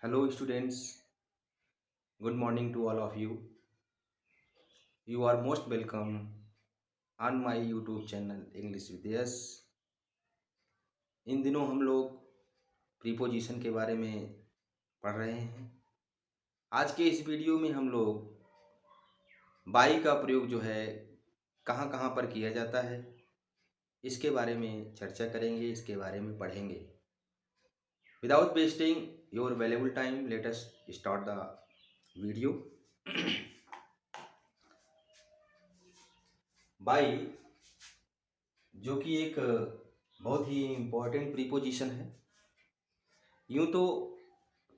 Hello, students. Good morning to all of you. You are most welcome on my YouTube channel English with yes. इन दिनों हम लोग preposition के बारे में पढ़ रहे हैं। आज के इस वीडियो में हम लोग बाई का प्रयोग जो है कहाँ कहाँ पर किया जाता है इसके बारे में चर्चा करेंगे, इसके बारे में पढ़ेंगे। Without wasting your valuable time, let us start the video. By जो कि एक बहुत ही इम्पोर्टेंट प्रीपोजिशन है। यूँ तो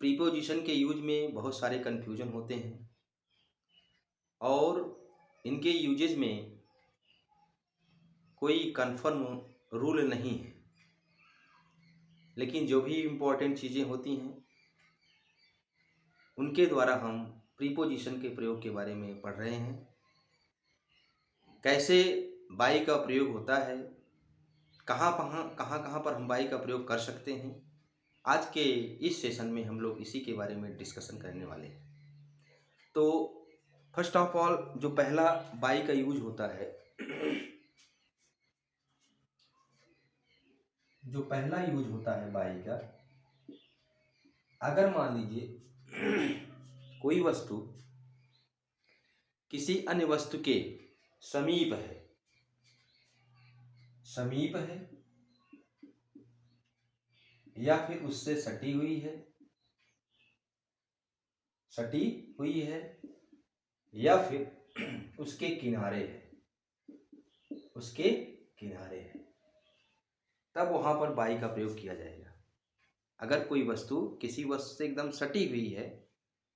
प्रीपोजिशन के यूज में बहुत सारे कन्फ्यूजन होते हैं और इनके यूजेज में कोई कन्फर्म रूल नहीं है, लेकिन जो भी इम्पोर्टेंट चीज़ें होती हैं उनके द्वारा हम प्रीपोजिशन के प्रयोग के बारे में पढ़ रहे हैं। कैसे बाई का प्रयोग होता है, कहाँ कहाँ पर हम बाई का प्रयोग कर सकते हैं, आज के इस सेशन में हम लोग इसी के बारे में डिस्कशन करने वाले हैं। तो फर्स्ट ऑफ ऑल जो पहला बाई का यूज होता है, जो पहला यूज होता है बाई का, अगर मान लीजिए कोई वस्तु किसी अन्य वस्तु के समीप है, समीप है या फिर उससे सटी हुई है, सटी हुई है या फिर उसके किनारे है, उसके किनारे है, तब वहां पर बाई का प्रयोग किया जाएगा। अगर कोई वस्तु किसी वस्तु से एकदम सटी हुई है,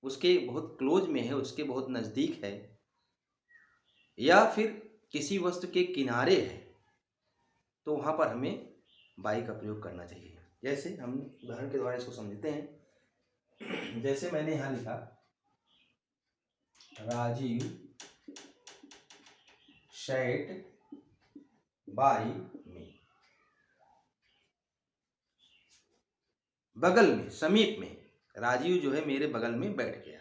उसके बहुत क्लोज में है, उसके बहुत नज़दीक है, या फिर किसी वस्तु के किनारे है, तो वहां पर हमें बाई का प्रयोग करना चाहिए। जैसे हम उदाहरण के द्वारा इसको समझते हैं। जैसे मैंने यहाँ लिखा, राजीव सैट बाई मी, बगल में, समीप में राजीव जो है मेरे बगल में बैठ गया।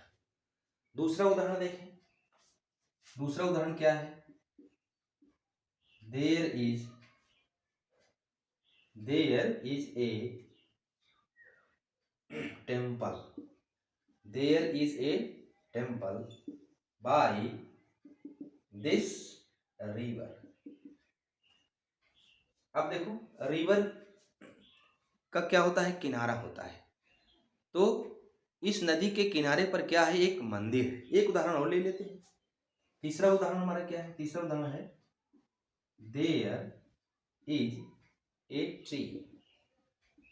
दूसरा उदाहरण देखें। दूसरा उदाहरण क्या है? There is a temple, there is a temple by this river. अब देखो, रिवर का क्या होता है? किनारा होता है। तो इस नदी के किनारे पर क्या है? एक मंदिर है। एक उदाहरण और ले लेते हैं। तीसरा उदाहरण हमारा क्या है? तीसरा उदाहरण है, there is a tree,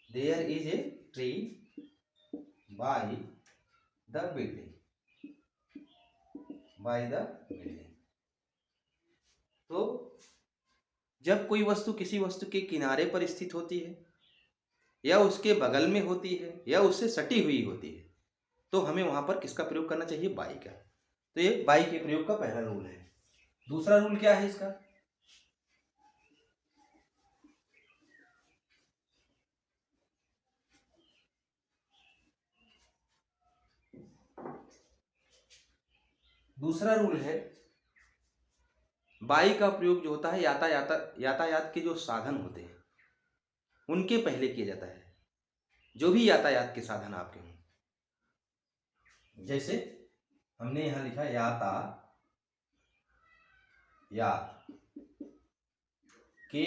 there is a tree by the building, by the building. तो जब कोई वस्तु किसी वस्तु के किनारे पर स्थित होती है या उसके बगल में होती है या उससे सटी हुई होती है, तो हमें वहां पर किसका प्रयोग करना चाहिए? बाई का। तो ये बाई के प्रयोग का पहला रूल है। दूसरा रूल क्या है इसका? दूसरा रूल है, बाई का प्रयोग जो होता है यातायात के जो साधन होते हैं उनके पहले किया जाता है। जो भी यातायात के साधन आपके हों, जैसे हमने यहां लिखा यातायात के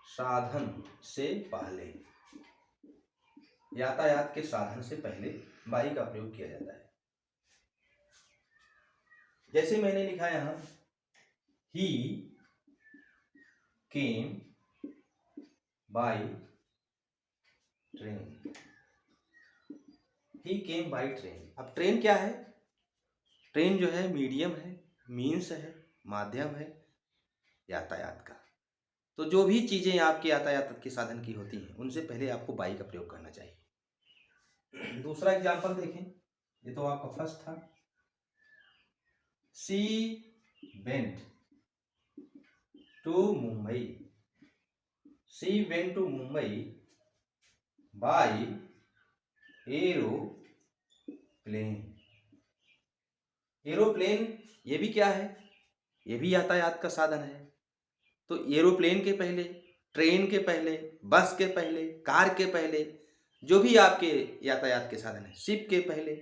साधन से पहले, यातायात के साधन से पहले बाई का प्रयोग किया जाता है। जैसे मैंने लिखा यहां, he came by train, he came by train. अब ट्रेन क्या है? ट्रेन जो है मीडियम है, मीन्स है, माध्यम है यातायात का। तो जो भी चीजें आपके यातायात के साधन की होती हैं उनसे पहले आपको बाई का प्रयोग करना चाहिए। दूसरा एग्जाम्पल देखें, ये तो आपका फर्स्ट था। She went to Mumbai, she went to Mumbai by aeroplane. Aeroplane ये भी क्या है, ये भी यातायात का साधन है। तो एरोप्लेन के पहले, ट्रेन के पहले, बस के पहले, कार के पहले, जो भी आपके यातायात के साधन है, शिप के पहले,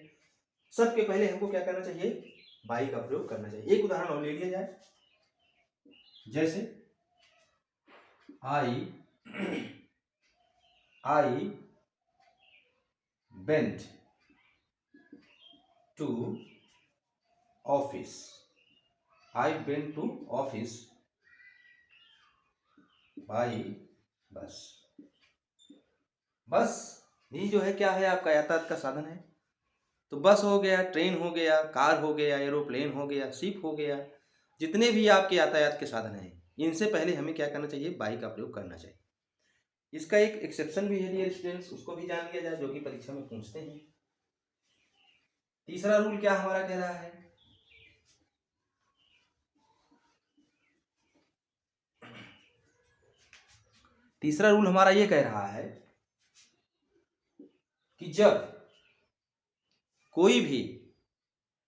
सबके पहले हमको क्या करना चाहिए, बाई का प्रयोग करना चाहिए। एक उदाहरण और ले लिया जाए, जैसे I went to office. I went to office by bus. बस ये जो है क्या है, आपका यातायात का साधन है। तो बस हो गया, ट्रेन हो गया, कार हो गया, एरोप्लेन हो गया, शिप हो गया, जितने भी आपके यातायात के साधन हैं, इनसे पहले हमें क्या करना चाहिए, बाई का प्रयोग करना चाहिए। इसका एक एक्सेप्शन भी है डियर स्टूडेंट्स, उसको भी जान लिया जाए, जो कि परीक्षा में पूछते हैं। तीसरा रूल क्या हमारा कह रहा है, तीसरा रूल हमारा ये कह रहा है कि जब कोई भी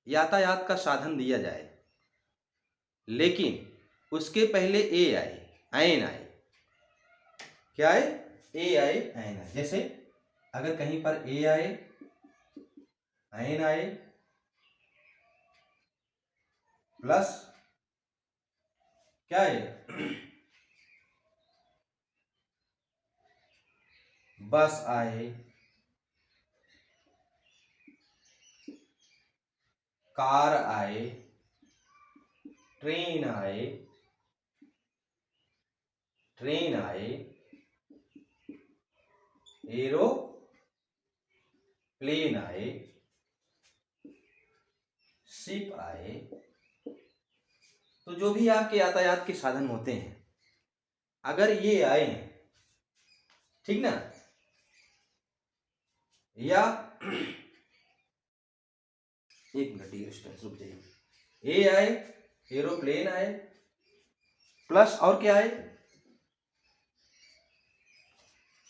यातायात का साधन दिया जाए, लेकिन उसके पहले ए आए, एन आए, क्या आए, ए आए, एन आए। जैसे अगर कहीं पर ए आए, एन आए, प्लस क्या है, बस आए, कार आए, ट्रेन आए, एरोप्लेन आए, शिप आए, तो जो भी आपके यातायात के साधन होते हैं, अगर ये आए, ठीक ना, या एक मिनट रुक जाइए, ए आए, एरोप्लेन आए, प्लस और क्या आए,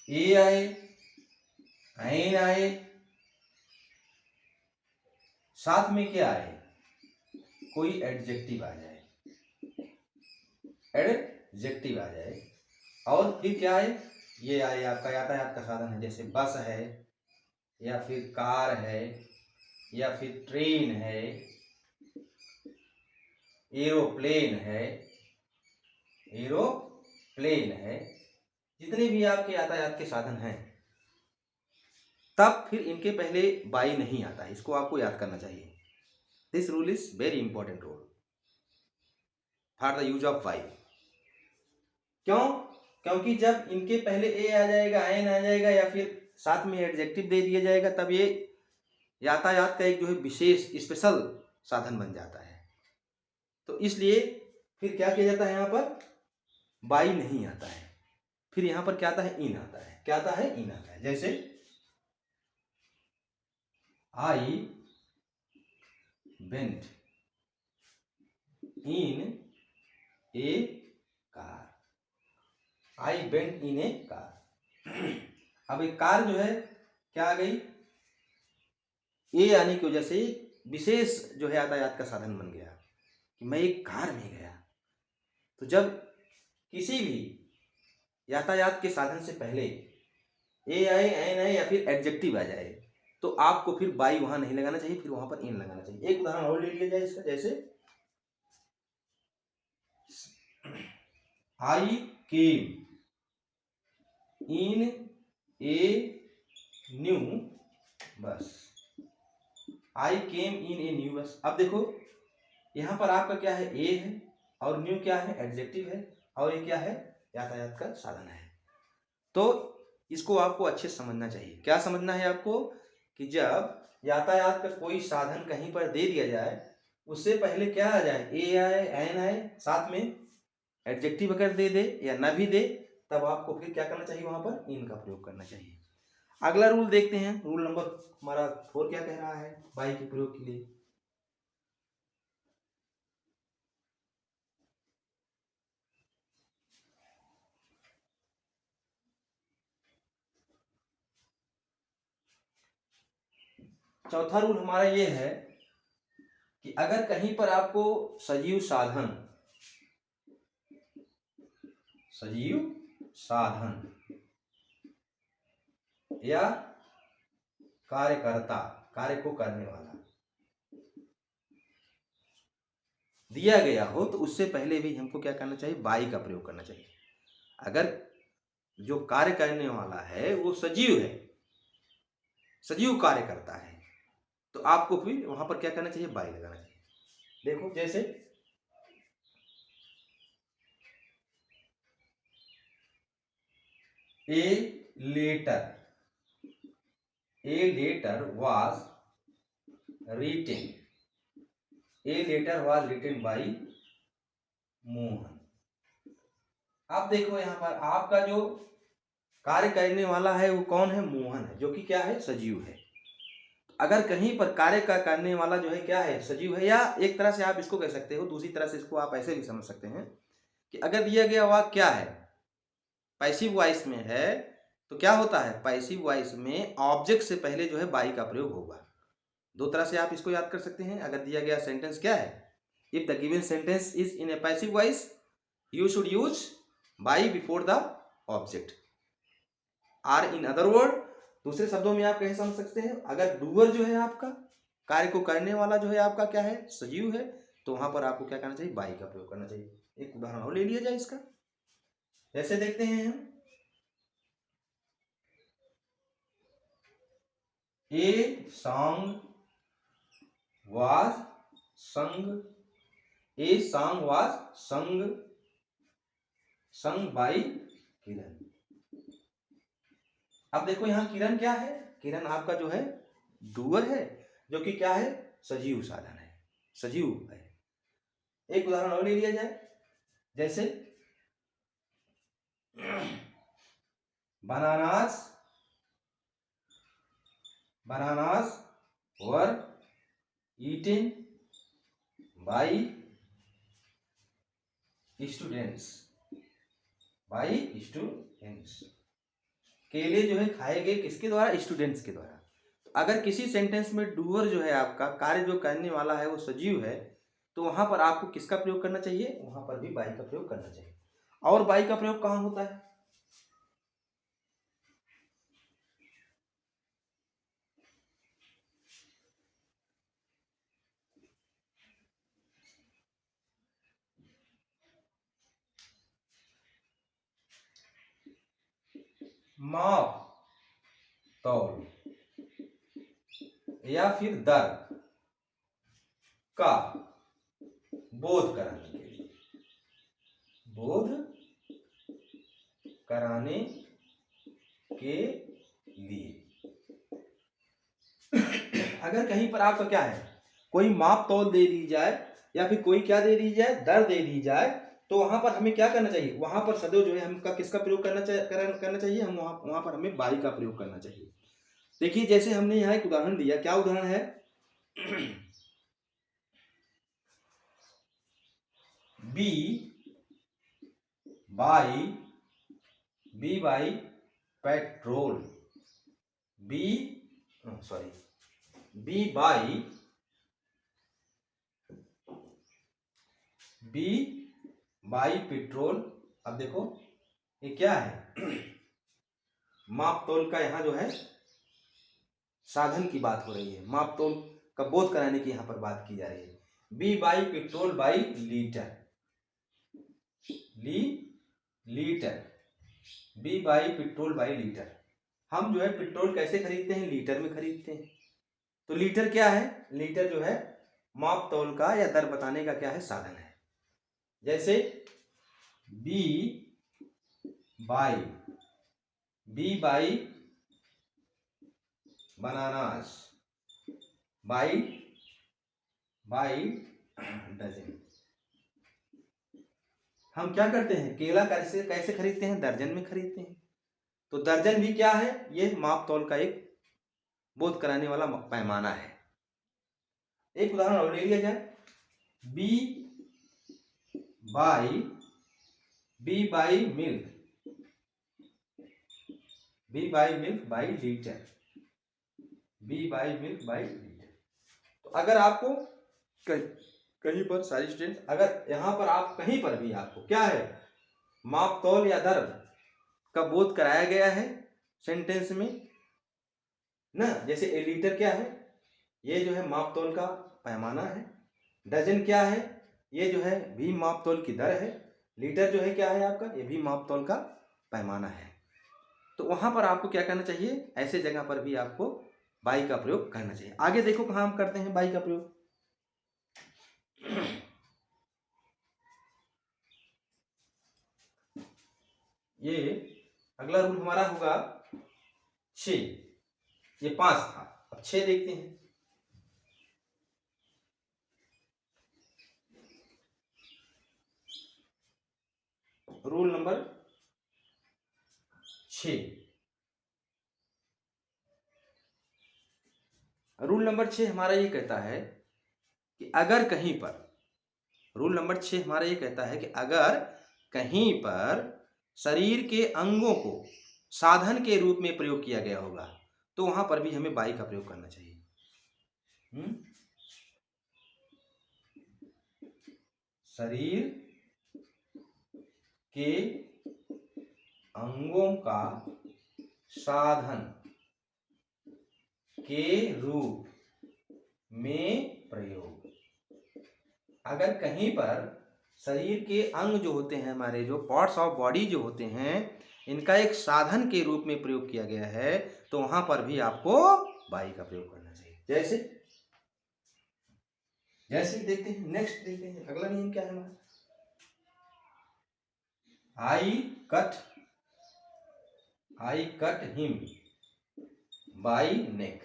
ए आए, एन आए, साथ में क्या आए, कोई एडजेक्टिव आ जाए, एडजेक्टिव आ जाए, और फिर क्या है, ये आए आपका यातायात का साधन है, जैसे बस है, या फिर कार है, या फिर ट्रेन है, एरोप्लेन है, जितने भी आपके यातायात के साधन हैं, तब फिर इनके पहले बाई नहीं आता है। इसको आपको याद करना चाहिए। This rule is very important rule for the use of by. क्यों, क्योंकि जब इनके पहले ए आ जाएगा, एन आ जाएगा, या फिर साथ में एडजेक्टिव दे दिया जाएगा, तब ये यातायात का एक जो है विशेष स्पेशल साधन बन जाता है। तो इसलिए फिर क्या किया जाता है, यहाँ पर बाई नहीं आता है, फिर यहाँ पर क्या आता है, इन आता है। क्या आता है, इन आता है। जैसे I went in A car, I went in A car. अब एक कार जो है क्या आ गई, ए आने की वजह से विशेष जो है यातायात का साधन बन गया कि मैं एक कार में गया। तो जब किसी भी यातायात के साधन से पहले ए आए, एन आए, या फिर एडजेक्टिव आ जाए, तो आपको फिर बाई वहां नहीं लगाना चाहिए, फिर वहां पर इन लगाना चाहिए। एक उदाहरण और ले लिया जाए इसका, जैसे आई केम इन a new bus, I came in a new bus. अब देखो यहां पर आपका क्या है, ए है, और न्यू क्या है, एडजेक्टिव है, और ये क्या है, यातायात का साधन है। तो इसको आपको अच्छे से समझना चाहिए। क्या समझना है आपको, कि जब यातायात का कोई साधन कहीं पर दे दिया जाए, उससे पहले क्या आ जाए, ए आए, एन आए, साथ में एडजेक्टिव अगर दे दे या ना भी दे, तब आपको फिर क्या करना चाहिए, वहां पर इन का प्रयोग करना चाहिए। अगला रूल देखते हैं, रूल नंबर हमारा 4 क्या कह रहा है बाई के प्रयोग के लिए। चौथा रूल हमारा ये है कि अगर कहीं पर आपको सजीव साधन या कार्यकर्ता, कार्य को करने वाला दिया गया हो तो उससे पहले भी हमको क्या करना चाहिए, बाई का प्रयोग करना चाहिए। अगर जो कार्य करने वाला है वो सजीव है, सजीव कार्य करता है, तो आपको फिर वहां पर क्या करना चाहिए, बाई लगाना चाहिए। देखो जैसे a letter was written by Mohan. अब देखो यहाँ पर आपका जो कार्य करने वाला है वो कौन है, मोहन है, जो कि क्या है, सजीव है। अगर कहीं पर कार्य का करने वाला जो है क्या है, सजीव है, या एक तरह से आप इसको कह सकते हो, दूसरी तरह से इसको आप ऐसे भी समझ सकते हैं कि अगर दिया गया वाक्य क्या है, पैसिव वॉइस में है, तो क्या होता है, पैसिव वॉइस में ऑब्जेक्ट से पहले जो है बाई का प्रयोग होगा। दो तरह से आप इसको याद कर सकते हैं। अगर दिया गया सेंटेंस क्या है, if the given sentence is in a passive voice you should use by before the object, or in other word, दूसरे शब्दों में आप कह समझ सकते हैं, अगर डूअर जो है आपका, कार्य को करने वाला जो है आपका क्या है, सजीव है, तो वहां पर आपको क्या करना चाहिए, बाई का प्रयोग करना चाहिए। एक उदाहरण और ले लिया जाए इसका, जैसे देखते हैं हम, a song was sung by किरण। अब देखो यहाँ किरण क्या है, किरण आपका जो है डूअर है, जो कि क्या है, सजीव साधन है, सजीव है। एक उदाहरण और ले लिया जाए, जैसे bananas were eaten by students, केले जो है खाए गए किसके द्वारा, स्टूडेंट्स के द्वारा। अगर किसी सेंटेंस में डूअर जो है आपका, कार्य जो करने वाला है वो सजीव है, तो वहां पर आपको किसका प्रयोग करना चाहिए, वहां पर भी बाई का प्रयोग करना चाहिए। और बाई का प्रयोग कहां होता है, माप तौल या फिर दर का बोध कराने के लिए, बोध कराने के लिए। अगर कहीं पर आपका क्या है, कोई माप तौल दे दी जाए या फिर कोई क्या दे दी जाए, दर दे दी जाए, तो वहां पर हमें क्या करना चाहिए, वहां पर सदैव जो है हमका किसका प्रयोग करना चाहिए, हम वहां पर हमें बाई का प्रयोग करना चाहिए। देखिए जैसे हमने यहाँ एक उदाहरण दिया, क्या उदाहरण है, we buy petrol, we buy petrol. अब देखो ये क्या है, माप तौल का यहाँ जो है साधन की बात हो रही है, माप तौल का बोध कराने की यहाँ पर बात की जा रही है। We buy petrol by litre, litre, we buy petrol by litre. हम जो है पेट्रोल कैसे खरीदते हैं, लीटर में खरीदते हैं। तो लीटर क्या है, लीटर जो है माप तौल का या दर बताने का क्या है, साधन है। जैसे we buy bananas by dozen. हम क्या करते हैं, केला कैसे खरीदते हैं, दर्जन में खरीदते हैं। तो दर्जन भी क्या है, ये माप तौल का एक बोध कराने वाला पैमाना है। एक उदाहरण और ले लिया जाए, we buy milk, we buy milk by litre, we buy milk by litre. तो अगर आपको कहीं पर सारी स्टूडेंट, अगर यहाँ पर आप कहीं पर भी आपको क्या है माप तौल या दर का बोध कराया गया है सेंटेंस में ना, जैसे ए लीटर क्या है, ये जो है माप तौल का पैमाना है, डजन क्या है, ये जो है भी माप तौल की दर है, लीटर जो है क्या है आपका, ये भी माप तौल का पैमाना है। तो वहां पर आपको क्या करना चाहिए, ऐसे जगह पर भी आपको बाई का प्रयोग करना चाहिए। आगे देखो कहाँ हम करते हैं बाई का प्रयोग। ये अगला रूल हमारा होगा 6, ये 5 था, अब 6 देखते हैं। रूल नंबर 6, रूल नंबर 6 हमारा ये कहता है कि अगर कहीं पर, रूल नंबर 6 हमारा ये कहता है कि अगर कहीं पर शरीर के अंगों को साधन के रूप में प्रयोग किया गया होगा तो वहां पर भी हमें बाई का प्रयोग करना चाहिए। शरीर के अंगों का साधन के रूप में प्रयोग, अगर कहीं पर शरीर के अंग जो होते हैं हमारे, जो पार्ट्स ऑफ बॉडी जो होते हैं, इनका एक साधन के रूप में प्रयोग किया गया है तो वहां पर भी आपको बाई का प्रयोग करना चाहिए। जैसे जैसे देखते हैं, नेक्स्ट देखते हैं अगला नियम क्या है हमारा, आई कट हिम बाई नेक,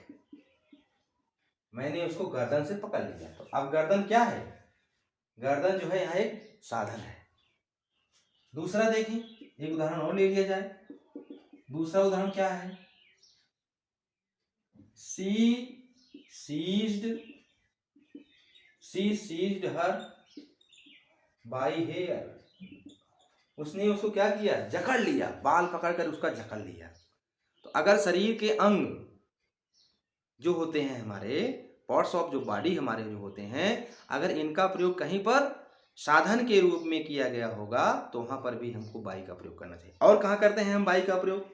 मैंने उसको गर्दन से पकड़ लिया। तो अब गर्दन क्या है, गर्दन जो है यहाँ एक साधन है। दूसरा देखें, एक उदाहरण और ले लिया जाए। दूसरा उदाहरण क्या है, she seized her by hair, उसने उसको क्या किया, जकड़ लिया, बाल पकड़कर उसका जकड़ लिया। तो अगर शरीर के अंग जो होते हैं हमारे, पार्ट्स ऑफ जो बॉडी हमारे जो होते हैं, अगर इनका प्रयोग कहीं पर साधन के रूप में किया गया होगा तो वहां पर भी हमको बाई का प्रयोग करना चाहिए। और कहाँ करते हैं हम बाई का प्रयोग,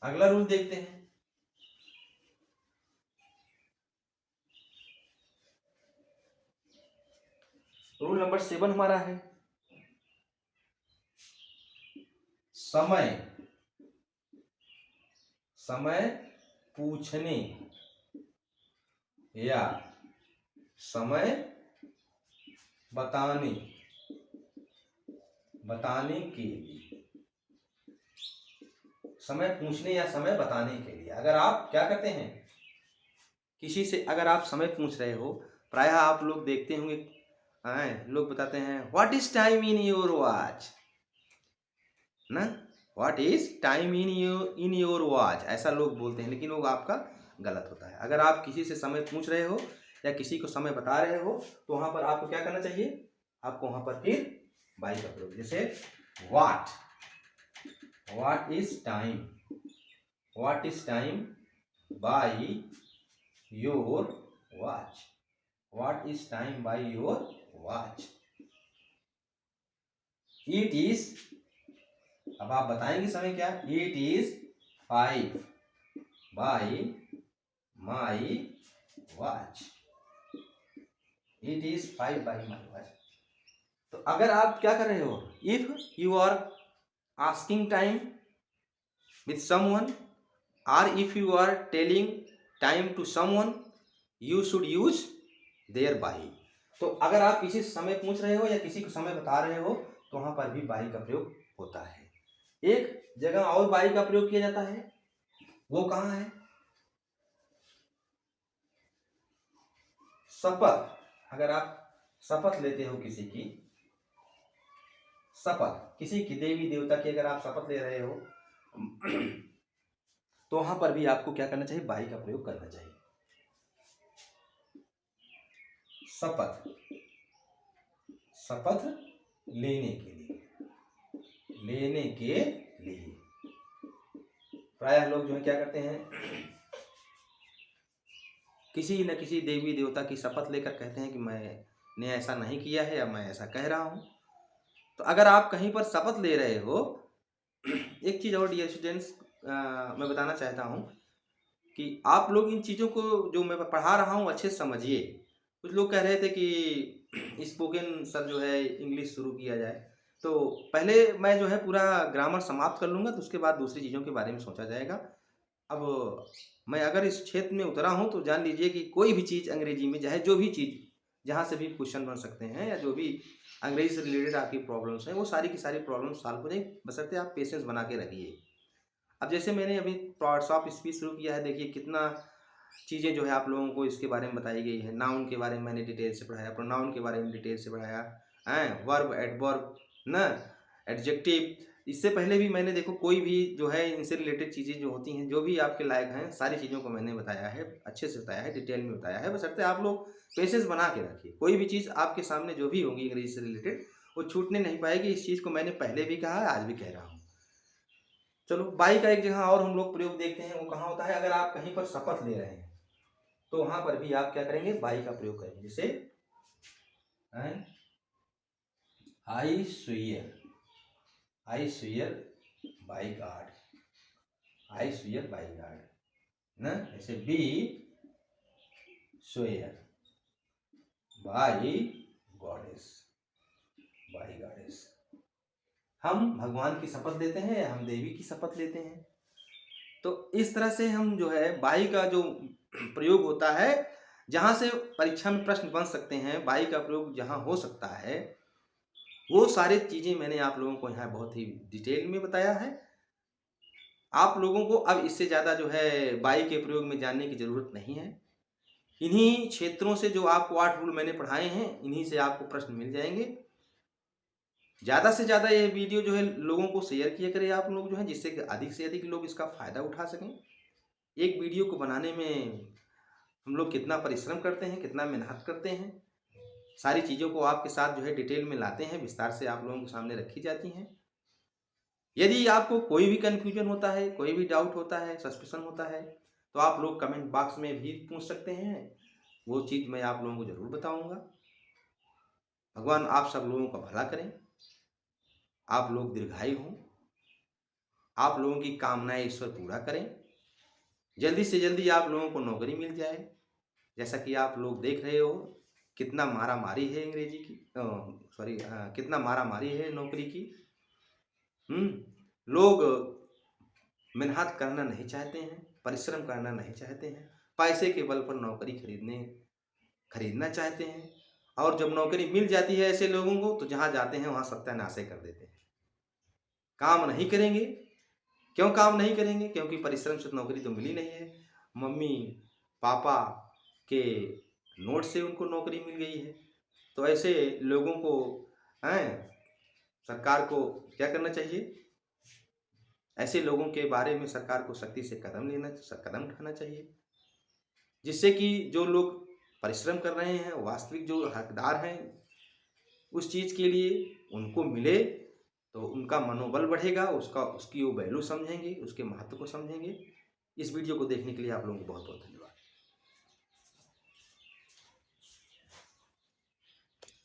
अगला रूल देखते हैं। रूल नंबर 7 हमारा है, समय पूछने या समय बताने के लिए, समय पूछने या समय बताने के लिए, अगर आप क्या करते हैं, किसी से अगर आप समय पूछ रहे हो, प्रायः आप लोग देखते होंगे लोग बताते हैं what is time in your watch ना, what is time in your watch, ऐसा लोग बोलते हैं, लेकिन वो आपका गलत होता है। अगर आप किसी से समय पूछ रहे हो या किसी को समय बता रहे हो तो वहां पर आपको क्या करना चाहिए, आपको वहां पर फिर बाई का प्रयोग, जैसे what is time by your watch, what is time by your watch, it is, अब आप बताएंगे समय क्या, it is 5 by my watch, it is 5 by my watch. तो अगर आप क्या कर रहे हो, if you are asking time with someone और if you are telling time to someone, you should use there by. तो अगर आप किसी से समय पूछ रहे हो या किसी को समय बता रहे हो तो वहां पर भी बाई का प्रयोग होता है। एक जगह और बाई का प्रयोग किया जाता है, वो कहाँ है, शपथ, अगर आप शपथ लेते हो किसी की, शपथ किसी की देवी देवता की अगर आप शपथ ले रहे हो तो वहां पर भी आपको क्या करना चाहिए, बाई का प्रयोग करना चाहिए। शपथ लेने के लिए, लेने के लीजिए। प्रायः लोग जो है क्या करते हैं, किसी न किसी देवी देवता की शपथ लेकर कहते हैं कि मैंने ऐसा नहीं किया है या मैं ऐसा कह रहा हूँ। तो अगर आप कहीं पर शपथ ले रहे हो, एक चीज़ और डियर स्टूडेंट्स मैं बताना चाहता हूँ कि आप लोग इन चीज़ों को जो मैं पढ़ा रहा हूँ अच्छे से समझिए। कुछ लोग कह रहे थे कि स्पोकन सर जो है इंग्लिश शुरू किया जाए, तो पहले मैं जो है पूरा ग्रामर समाप्त कर लूँगा, तो उसके बाद दूसरी चीज़ों के बारे में सोचा जाएगा। अब मैं अगर इस क्षेत्र में उतरा हूँ तो जान लीजिए कि कोई भी चीज़ अंग्रेजी में, चाहे जो भी चीज़, जहाँ से भी क्वेश्चन बन सकते हैं या जो भी अंग्रेजी से रिलेटेड आपकी प्रॉब्लम्स हैं, वो सारी की सारी प्रॉब्लम सॉल्व हो जाएगी, बशर्ते आप पेशेंस बना के रखिए। अब जैसे मैंने अभी शॉर्ट स्पीच शुरू किया है, देखिए कितना चीज़ें जो है आप लोगों को इसके बारे में बताई गई है। नाउन के बारे में मैंने डिटेल से पढ़ाया, प्रोनाउन के बारे में डिटेल से पढ़ाया, हैं वर्ब, एडवर्ब, ना एडजेक्टिव। इससे पहले भी मैंने देखो कोई भी जो है इनसे रिलेटेड चीज़ें जो होती हैं, जो भी आपके लायक हैं, सारी चीज़ों को मैंने बताया है, अच्छे से बताया है, डिटेल में बताया है। बशर्ते आप लोग पेशेंस बना के रखिए। कोई भी चीज़ आपके सामने जो भी होगी अंग्रेजी से रिलेटेड, वो छूटने नहीं पाएगी। इस चीज़ को मैंने पहले भी कहा है, आज भी कह रहा हूँ। चलो, बाई का एक जगह और हम लोग प्रयोग देखते हैं, वो कहाँ होता है, अगर आप कहीं पर शपथ ले रहे हैं तो वहां पर भी आप क्या करेंगे, बाई का प्रयोग करेंगे। जैसे I swear by God, I swear by God ना। जैसे be swear by goddess, by goddess. हम भगवान की शपथ लेते हैं या हम देवी की शपथ लेते हैं। तो इस तरह से हम जो है बाई का जो प्रयोग होता है, जहाँ से परीक्षा में प्रश्न बन सकते हैं, बाई का प्रयोग जहाँ हो सकता है, वो सारी चीज़ें मैंने आप लोगों को यहाँ बहुत ही डिटेल में बताया है। आप लोगों को अब इससे ज़्यादा जो है बाई के प्रयोग में जानने की ज़रूरत नहीं है। इन्हीं क्षेत्रों से जो आपको 8 रूल मैंने पढ़ाए हैं, इन्हीं से आपको प्रश्न मिल जाएंगे। ज़्यादा से ज़्यादा ये वीडियो जो है लोगों को शेयर किया करें आप लोग जो है, जिससे कि अधिक से अधिक लोग इसका फ़ायदा उठा सकें। एक वीडियो को बनाने में हम लोग कितना परिश्रम करते हैं, कितना मेहनत करते हैं, सारी चीज़ों को आपके साथ जो है डिटेल में लाते हैं, विस्तार से आप लोगों के सामने रखी जाती हैं। यदि आपको कोई भी कन्फ्यूजन होता है, कोई भी डाउट होता है, सस्पेंशन होता है, तो आप लोग कमेंट बॉक्स में भी पूछ सकते हैं। वो चीज़ मैं आप लोगों को ज़रूर बताऊंगा। भगवान आप सब लोगों का भला करें, आप लोग दीर्घायु हों, आप लोगों की कामनाएं ईश्वर पूरा करें, जल्दी से जल्दी आप लोगों को नौकरी मिल जाए। जैसा कि आप लोग देख रहे हो कितना मारा मारी है अंग्रेजी की, कितना मारा मारी है नौकरी की। लोग मेहनत करना नहीं चाहते हैं, परिश्रम करना नहीं चाहते हैं, पैसे के बल पर नौकरी खरीदना चाहते हैं। और जब नौकरी मिल जाती है ऐसे लोगों को, तो जहाँ जाते हैं वहाँ सत्यानाश कर देते हैं। काम नहीं करेंगे। क्यों काम नहीं करेंगे? क्योंकि परिश्रम से नौकरी तो मिली नहीं है, मम्मी पापा के नोट से उनको नौकरी मिल गई है। तो ऐसे लोगों को सरकार को क्या करना चाहिए, ऐसे लोगों के बारे में सरकार को सख्ती से कदम उठाना चाहिए, जिससे कि जो लोग परिश्रम कर रहे हैं, वास्तविक जो हकदार हैं उस चीज़ के लिए, उनको मिले, तो उनका मनोबल बढ़ेगा, उसकी वो वैल्यू समझेंगे, उसके महत्व को समझेंगे। इस वीडियो को देखने के लिए आप लोगों को बहुत बहुत धन्यवाद।